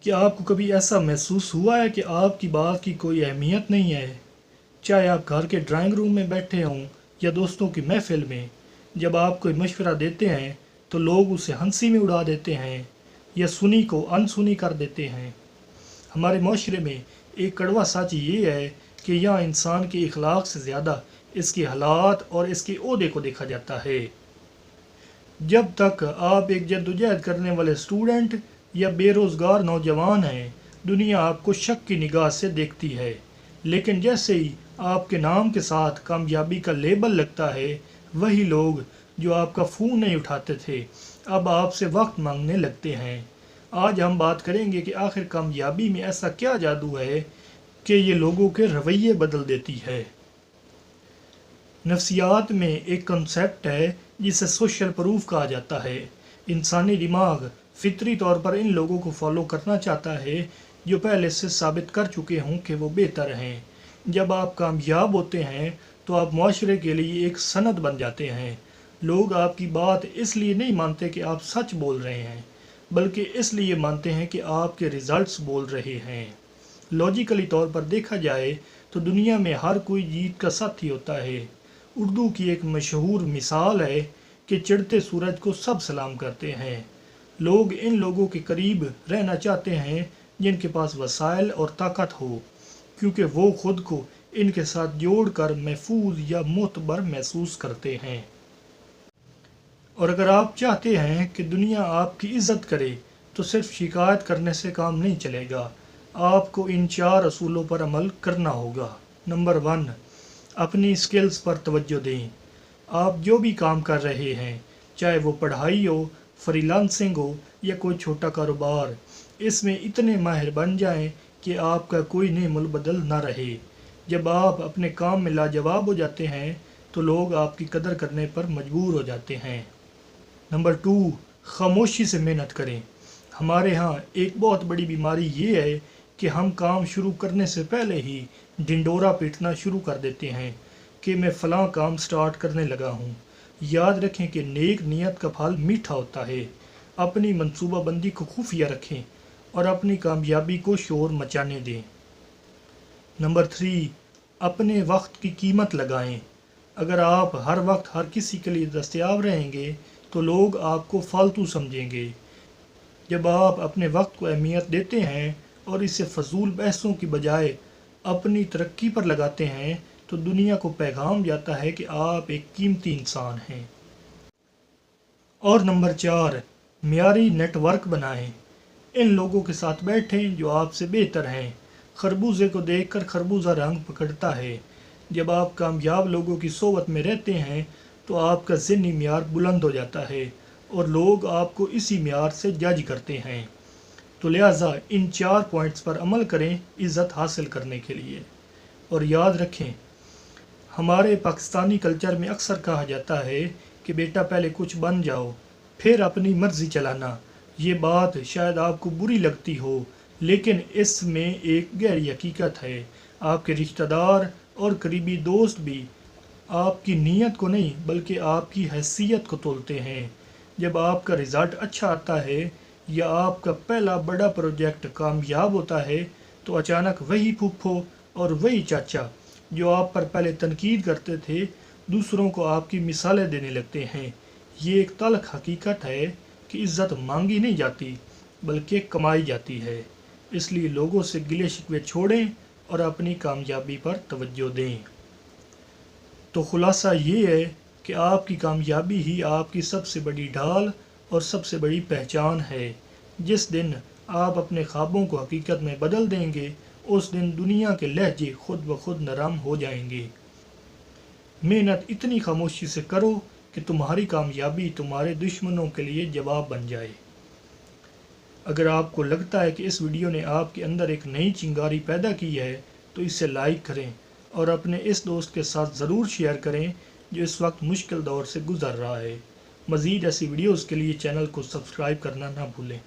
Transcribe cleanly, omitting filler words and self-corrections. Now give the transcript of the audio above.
کیا آپ کو کبھی ایسا محسوس ہوا ہے کہ آپ کی بات کی کوئی اہمیت نہیں ہے؟ چاہے آپ گھر کے ڈرائنگ روم میں بیٹھے ہوں یا دوستوں کی محفل میں، جب آپ کوئی مشورہ دیتے ہیں تو لوگ اسے ہنسی میں اڑا دیتے ہیں یا سنی کو انسنی کر دیتے ہیں۔ ہمارے معاشرے میں ایک کڑوا سچ یہ ہے کہ یہاں انسان کے اخلاق سے زیادہ اس کے حالات اور اس کے عہدے کو دیکھا جاتا ہے۔ جب تک آپ ایک جدوجہد کرنے والے اسٹوڈنٹ یا بے روزگار نوجوان ہیں، دنیا آپ کو شک کی نگاہ سے دیکھتی ہے، لیکن جیسے ہی آپ کے نام کے ساتھ کامیابی کا لیبل لگتا ہے، وہی لوگ جو آپ کا فون نہیں اٹھاتے تھے اب آپ سے وقت مانگنے لگتے ہیں۔ آج ہم بات کریں گے کہ آخر کامیابی میں ایسا کیا جادو ہے کہ یہ لوگوں کے رویے بدل دیتی ہے۔ نفسیات میں ایک کنسیپٹ ہے جسے سوشل پروف کہا جاتا ہے۔ انسانی دماغ فطری طور پر ان لوگوں کو فالو کرنا چاہتا ہے جو پہلے سے ثابت کر چکے ہوں کہ وہ بہتر ہیں۔ جب آپ کامیاب ہوتے ہیں تو آپ معاشرے کے لیے ایک سند بن جاتے ہیں۔ لوگ آپ کی بات اس لیے نہیں مانتے کہ آپ سچ بول رہے ہیں، بلکہ اس لیے مانتے ہیں کہ آپ کے ریزلٹس بول رہے ہیں۔ لاجیکلی طور پر دیکھا جائے تو دنیا میں ہر کوئی جیت کا ساتھی ہوتا ہے۔ اردو کی ایک مشہور مثال ہے کہ چڑھتے سورج کو سب سلام کرتے ہیں۔ لوگ ان لوگوں کے قریب رہنا چاہتے ہیں جن کے پاس وسائل اور طاقت ہو، کیونکہ وہ خود کو ان کے ساتھ جوڑ کر محفوظ یا معتبر محسوس کرتے ہیں۔ اور اگر آپ چاہتے ہیں کہ دنیا آپ کی عزت کرے تو صرف شکایت کرنے سے کام نہیں چلے گا، آپ کو ان 4 اصولوں پر عمل کرنا ہوگا۔ نمبر 1، اپنی سکلز پر توجہ دیں۔ آپ جو بھی کام کر رہے ہیں، چاہے وہ پڑھائی ہو، فری لانسنگ ہو یا کوئی چھوٹا کاروبار، اس میں اتنے ماہر بن جائیں کہ آپ کا کوئی نعم البدل نہ رہے۔ جب آپ اپنے کام میں لاجواب ہو جاتے ہیں تو لوگ آپ کی قدر کرنے پر مجبور ہو جاتے ہیں۔ نمبر 2، خاموشی سے محنت کریں۔ ہمارے ہاں ایک بہت بڑی بیماری یہ ہے کہ ہم کام شروع کرنے سے پہلے ہی ڈنڈورا پیٹنا شروع کر دیتے ہیں کہ میں فلاں کام سٹارٹ کرنے لگا ہوں۔ یاد رکھیں کہ نیک نیت کا پھل میٹھا ہوتا ہے۔ اپنی منصوبہ بندی کو خفیہ رکھیں اور اپنی کامیابی کو شور مچانے دیں۔ نمبر 3، اپنے وقت کی قیمت لگائیں۔ اگر آپ ہر وقت ہر کسی کے لیے دستیاب رہیں گے تو لوگ آپ کو فالتو سمجھیں گے۔ جب آپ اپنے وقت کو اہمیت دیتے ہیں اور اسے فضول بحثوں کی بجائے اپنی ترقی پر لگاتے ہیں تو دنیا کو پیغام جاتا ہے کہ آپ ایک قیمتی انسان ہیں۔ اور نمبر 4، معیاری نیٹ ورک بنائیں۔ ان لوگوں کے ساتھ بیٹھیں جو آپ سے بہتر ہیں۔ خربوزے کو دیکھ کر خربوزہ رنگ پکڑتا ہے۔ جب آپ کامیاب لوگوں کی صحبت میں رہتے ہیں تو آپ کا ذہنی معیار بلند ہو جاتا ہے اور لوگ آپ کو اسی معیار سے جج کرتے ہیں۔ تو لہٰذا ان 4 پوائنٹس پر عمل کریں عزت حاصل کرنے کے لیے۔ اور یاد رکھیں، ہمارے پاکستانی کلچر میں اکثر کہا جاتا ہے کہ بیٹا پہلے کچھ بن جاؤ پھر اپنی مرضی چلانا۔ یہ بات شاید آپ کو بری لگتی ہو، لیکن اس میں ایک گہری حقیقت ہے۔ آپ کے رشتہ دار اور قریبی دوست بھی آپ کی نیت کو نہیں بلکہ آپ کی حیثیت کو تولتے ہیں۔ جب آپ کا رزلٹ اچھا آتا ہے یا آپ کا پہلا بڑا پروجیکٹ کامیاب ہوتا ہے تو اچانک وہی پھپھو اور وہی چاچا جو آپ پر پہلے تنقید کرتے تھے دوسروں کو آپ کی مثالیں دینے لگتے ہیں۔ یہ ایک تلخ حقیقت ہے کہ عزت مانگی نہیں جاتی بلکہ کمائی جاتی ہے۔ اس لیے لوگوں سے گلے شکوے چھوڑیں اور اپنی کامیابی پر توجہ دیں۔ تو خلاصہ یہ ہے کہ آپ کی کامیابی ہی آپ کی سب سے بڑی ڈھال اور سب سے بڑی پہچان ہے۔ جس دن آپ اپنے خوابوں کو حقیقت میں بدل دیں گے اس دن دنیا کے لہجے خود بخود نرم ہو جائیں گے۔ محنت اتنی خاموشی سے کرو کہ تمہاری کامیابی تمہارے دشمنوں کے لیے جواب بن جائے۔ اگر آپ کو لگتا ہے کہ اس ویڈیو نے آپ کے اندر ایک نئی چنگاری پیدا کی ہے تو اسے لائک کریں اور اپنے اس دوست کے ساتھ ضرور شیئر کریں جو اس وقت مشکل دور سے گزر رہا ہے۔ مزید ایسی ویڈیوز کے لیے چینل کو سبسکرائب کرنا نہ بھولیں۔